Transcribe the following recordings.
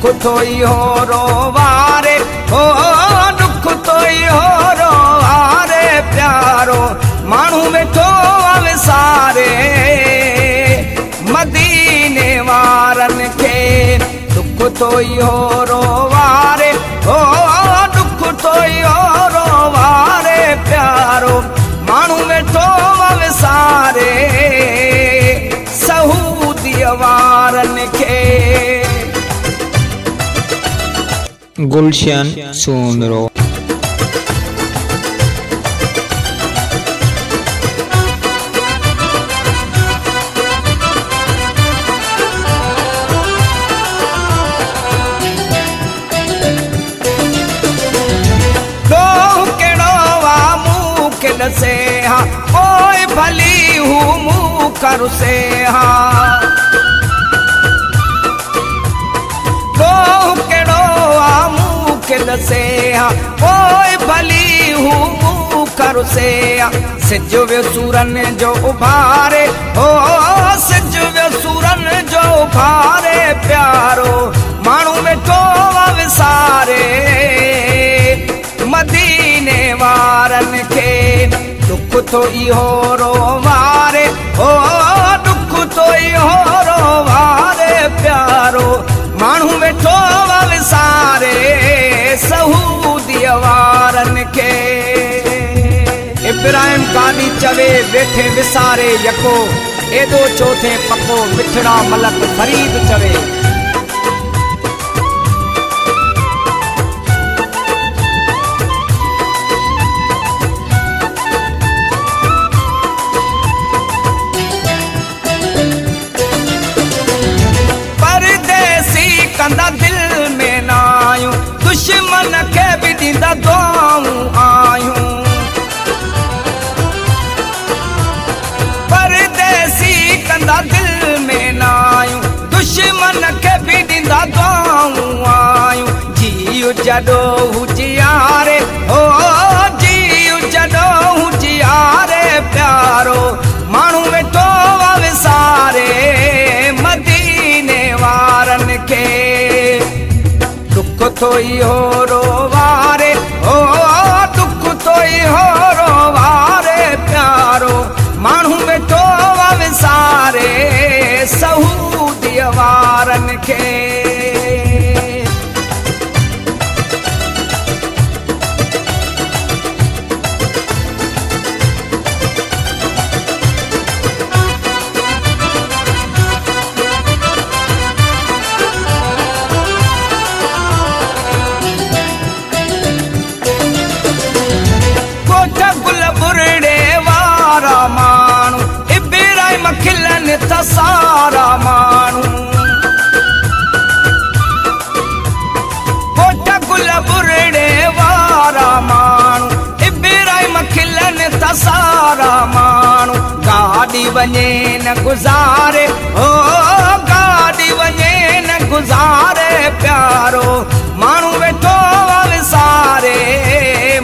दुख तो इहो रोवारे हो, दुख तो इहो रोवारे प्यारो माण्हू वेठो विसारे मदीने वारनि खे। दुख तो इहो रोवारे हो, दुख तो इहो रोवारे प्यारो माण्हू वेठो विसारे सहूदीअ वारनि खे। गुलशन सोनरो। से हा ओए भली हूँ मुँह कर से हा तो केड़ो आ मुँह के दसे हा ओए भली हूँ मुँह कर से हा। सिज वे सूरन जो उभारे हो, सिज वे सूरन जो उभारे प्यारो माण्हू वेठो विसारे मदीने वारनि खे। दुख तो इहो रोवारे हो, दुख तो इहो रोवारे प्यारो माण्हू वेठो विसारे सहूदीअ वारनि खे। इब्राहिम कादी चवे वेठे विसारे यको, एॾो चोथे पको मिठड़ा मलक फरीद चवे। कंदा दिल में ना आयूं, दुश्मन खे भी ॾींदा दुआऊं आयूं। परदेसी कंदा दिल में ना आयूं, दुश्मन खे भी ॾींदा दुआऊं आयूं। जीउ जॾो हुजियारे हो, जीउ जॾो हुजियारे प्यारो माण्हू वेठो विसारे मदीने वारनि खे। दुख तो इहो रोवारे हो, दुख तो इहो रोवारे प्यारो माण्हू वेठो विसारे सहूदीअ वारनि खे। सारा माण्हू कोट गुल बुरड़े वारा माण्हू इब्राहिम खिलनि त सारा माण्हू। गाॾी वञे न गुज़ारे हो, गाॾी वञे न गुज़ारे प्यारो माण्हू वेठो विसारे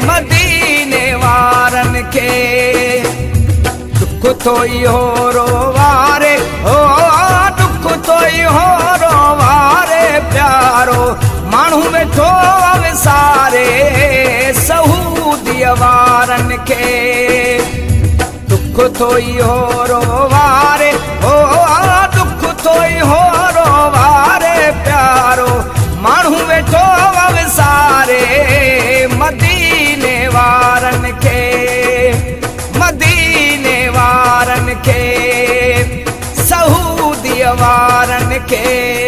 मदीने वारनि खे। दुख तो इहो रोवारे हो, दुख तो इहो रोवारे प्यारो माण्हू वेठो विसारे सहूदीअ वारनि खे। दुख तो इहो रोवारे हो, दुख तो इहो रोवारे प्यारो माण्हू वेठो विसारे मदीने वारनि खे। मदीने वारनि खे, सहूदीअ वारनि खे।